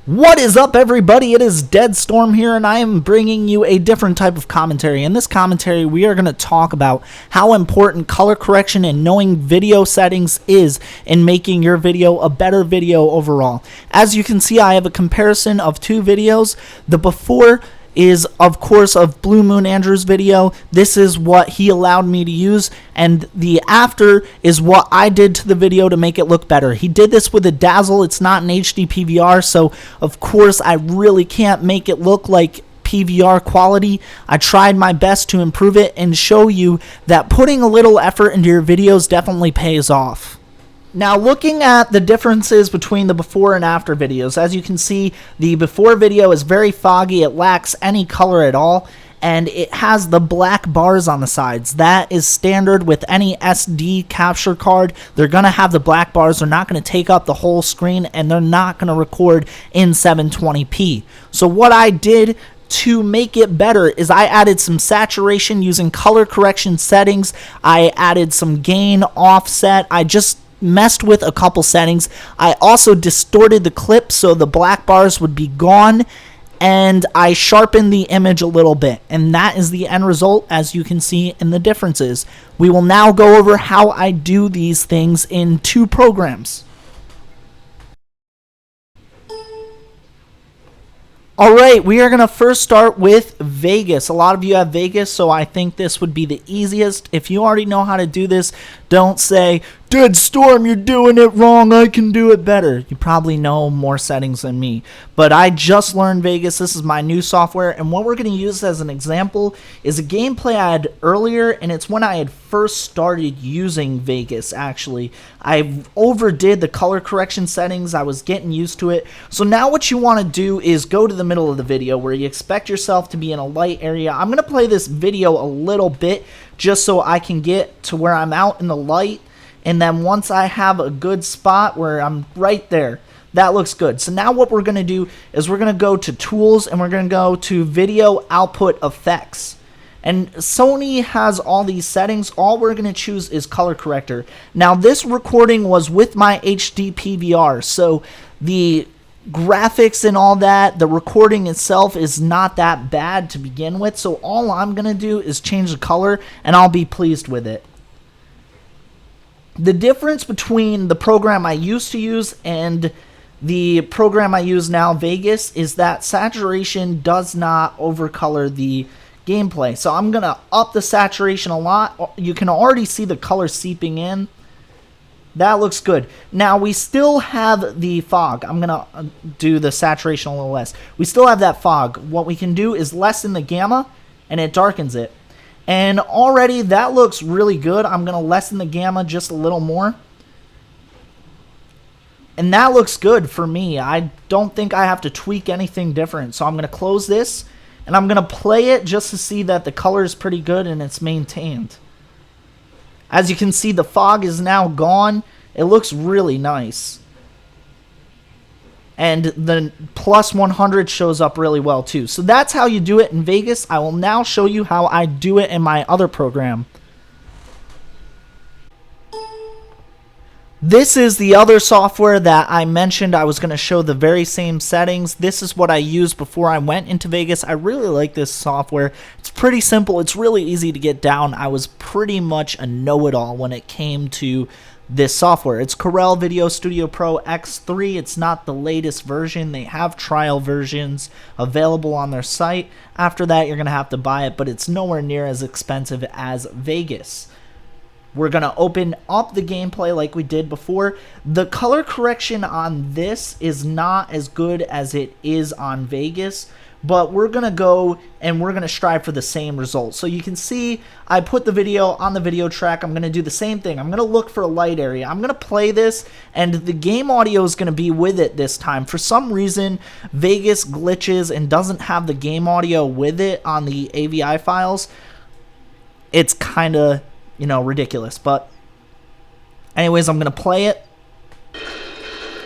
What is up, everybody? It is Deadstorm here, and I am bringing you a different type of commentary. In this commentary, we are going to talk about how important color correction and knowing video settings is in making your video a better video overall. As you can see, I have a comparison of two videos. The before is, of course, of Blue Moon Andrew's video. This is what he allowed me to use, and the after is what I did to the video to make it look better. He did this with a dazzle. It's not an HD PVR, so of course I really can't make it look like PVR quality. I tried my best to improve it and show you that putting a little effort into your videos definitely pays off. Now, looking at the differences between the before and after videos, as you can see, the before video is very foggy. It lacks any color at all, and it has the black bars on the sides. That is standard with any SD capture card. They're going to have the black bars. They're not going to take up the whole screen, and they're not going to record in 720p. So what I did to make it better is I added some saturation using color correction settings. I added some gain, offset. I just messed with a couple settings. I also distorted the clip so the black bars would be gone, and I sharpened the image a little bit, and that is the end result, as you can see in the differences. We will now go over how I do these things in two programs. Alright, we are going to first start with Vegas. A lot of you have Vegas, so I think this would be the easiest. If you already know how to do this, don't say, Deadstorm, you're doing it wrong, I can do it better. You probably know more settings than me. But I just learned Vegas. This is my new software, and what we're going to use as an example is a gameplay I had earlier, and it's when I had first started using Vegas, actually. I overdid the color correction settings. I was getting used to it. So now what you want to do is go to the middle of the video where you expect yourself to be in a light area. I'm going to play this video a little bit just so I can get to where I'm out in the light. And then once I have a good spot where I'm right there, that looks good. So now what we're going to do is we're going to go to Tools, and we're going to go to Video Output Effects. And Sony has all these settings. All we're going to choose is Color Corrector. Now, this recording was with my HD PVR, so the graphics and all that, the recording itself is not that bad to begin with. So all I'm going to do is change the color, and I'll be pleased with it. The difference between the program I used to use and the program I use now, Vegas, is that saturation does not overcolor the gameplay. So I'm going to up the saturation a lot. You can already see the color seeping in. That looks good. Now, we still have the fog. I'm going to do the saturation a little less. We still have that fog. What we can do is lessen the gamma, and it darkens it. And already that looks really good. I'm going to lessen the gamma just a little more. And that looks good for me. I don't think I have to tweak anything different. So I'm going to close this, and I'm going to play it just to see that the color is pretty good and it's maintained. As you can see, the fog is now gone. It looks really nice. And the plus 100 shows up really well too. So that's how you do it in Vegas. I will now show you how I do it in my other program. This is the other software that I mentioned. I was going to show the very same settings. This is what I used before I went into Vegas. I really like this software. It's pretty simple. It's really easy to get down. I was pretty much a know-it-all when it came to this software. It's Corel Video Studio Pro X3. It's not the latest version. They have trial versions available on their site. After that, you're going to have to buy it, but it's nowhere near as expensive as Vegas. We're going to open up the gameplay like we did before. The color correction on this is not as good as it is on Vegas, but we're going to go and we're going to strive for the same result. So you can see I put the video on the video track. I'm going to do the same thing. I'm going to look for a light area. I'm going to play this, and the game audio is going to be with it this time. For some reason, Vegas glitches and doesn't have the game audio with it on the AVI files. It's kind of, you know, ridiculous. But anyways, I'm going to play it.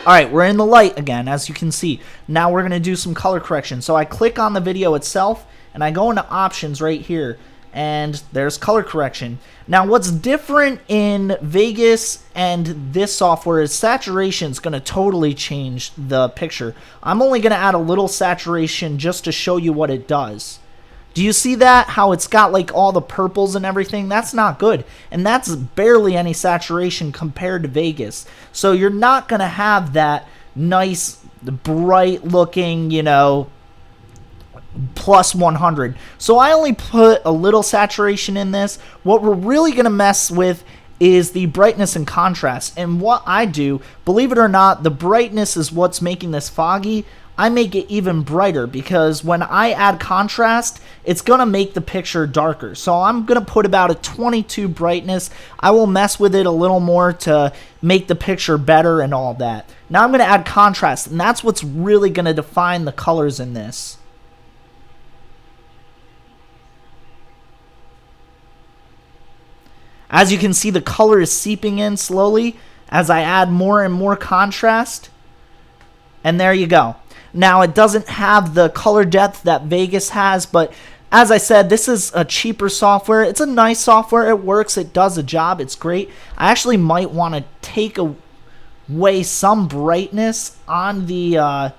Alright, we're in the light again, as you can see. Now we're going to do some color correction. So I click on the video itself, and I go into options right here. and there's color correction. Now what's different in Vegas and this software is saturation is going to totally change the picture. I'm only going to add a little saturation just to show you what it does. Do you see that? How it's got like all the purples and everything? That's not good. And that's barely any saturation compared to Vegas. So you're not going to have that nice, bright looking, you know, plus 100. So I only put a little saturation in this. What we're really going to mess with is the brightness and contrast. And what I do, believe it or not, the brightness is what's making this foggy. I make it even brighter because when I add contrast, it's going to make the picture darker. So I'm going to put about a 22 brightness. I will mess with it a little more to make the picture better and all that. Now I'm going to add contrast, and that's what's really going to define the colors in this. As you can see, the color is seeping in slowly as I add more and more contrast. And there you go. Now, it doesn't have the color depth that Vegas has, but as I said, this is a cheaper software. It's a nice software. It works. It does a job. It's great. I actually might want to take away some brightness on the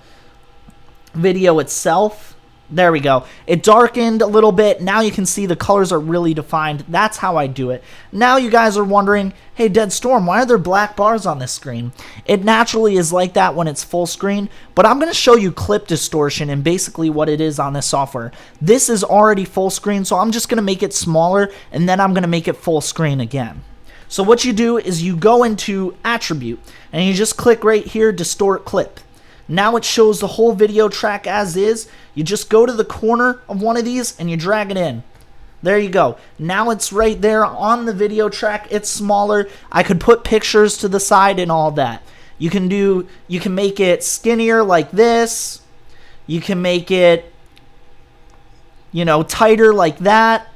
video itself. There we go. It darkened a little bit. Now you can see the colors are really defined. That's how I do it. Now you guys are wondering, hey, Dead Storm, why are there black bars on this screen? It naturally is like that when it's full screen, but I'm going to show you clip distortion and basically what it is on this software. This is already full screen, so I'm just going to make it smaller, and then I'm going to make it full screen again. So what you do is you go into Attribute, and you just click right here, Distort Clip. Now it shows the whole video track as is. You just go to the corner of one of these and you drag it in. There you go. Now it's right there on the video track. It's smaller. I could put pictures to the side and all that. You can make it skinnier like this. You can make it, you know, tighter like that.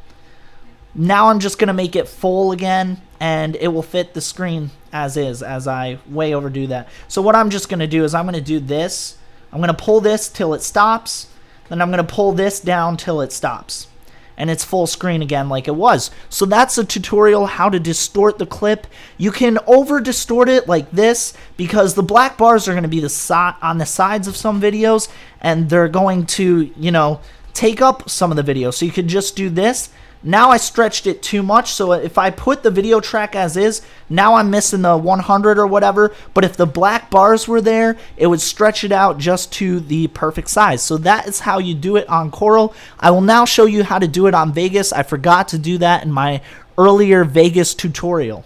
Now I'm just going to make it full again, and it will fit the screen as is, as I way overdo that. So what I'm just going to do is I'm going to do this. I'm going to pull this till it stops. Then I'm going to pull this down till it stops. And it's full screen again like it was. So that's a tutorial how to distort the clip. You can over distort it like this because the black bars are going to be on the sides of some videos, and they're going to, you know, take up some of the video. So you could just do this. Now I stretched it too much, so if I put the video track as is, now I'm missing the 100 or whatever, but if the black bars were there, it would stretch it out just to the perfect size. So that is how you do it on Coral. I will now show you how to do it on Vegas. I forgot to do that in my earlier Vegas tutorial.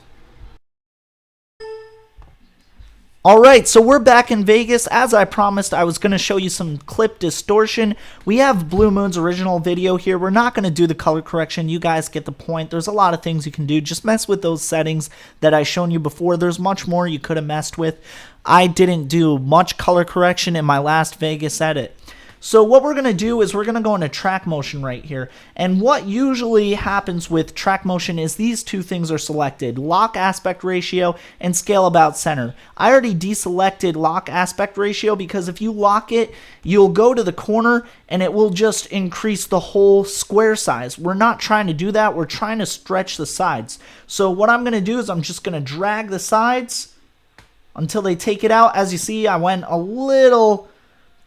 Alright, so we're back in Vegas. As I promised, I was going to show you some clip distortion. We have Blue Moon's original video here. We're not going to do the color correction. You guys get the point. There's a lot of things you can do. Just mess with those settings that I shown you before. There's much more you could have messed with. I didn't do much color correction in my last Vegas edit. So what we're going to do is we're going to go into track motion right here. And what usually happens with track motion is these two things are selected, lock aspect ratio and scale about center. I already deselected lock aspect ratio because if you lock it, you'll go to the corner and it will just increase the whole square size. We're not trying to do that. We're trying to stretch the sides. So what I'm going to do is I'm just going to drag the sides until they take it out. As you see, I went a little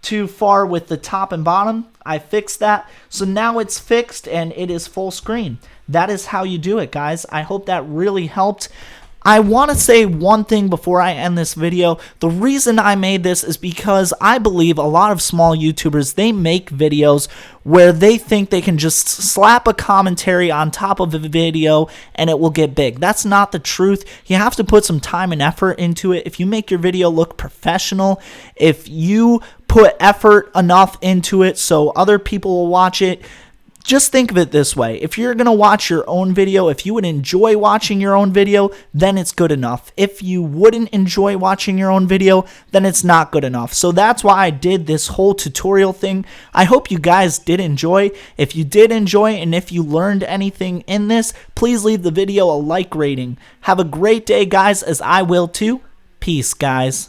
too far with the top and bottom. I fixed that. So now it's fixed and it is full screen. That is how you do it, guys. I hope that really helped. I want to say one thing before I end this video. The reason I made this is because I believe a lot of small YouTubers, they make videos where they think they can just slap a commentary on top of a video and it will get big. That's not the truth. You have to put some time and effort into it. If you make your video look professional, if you put effort enough into it so other people will watch it, just think of it this way. If you're going to watch your own video, if you would enjoy watching your own video, then it's good enough. If you wouldn't enjoy watching your own video, then it's not good enough. So that's why I did this whole tutorial thing. I hope you guys did enjoy. If you did enjoy and if you learned anything in this, please leave the video a like rating. Have a great day, guys, as I will too. Peace, guys.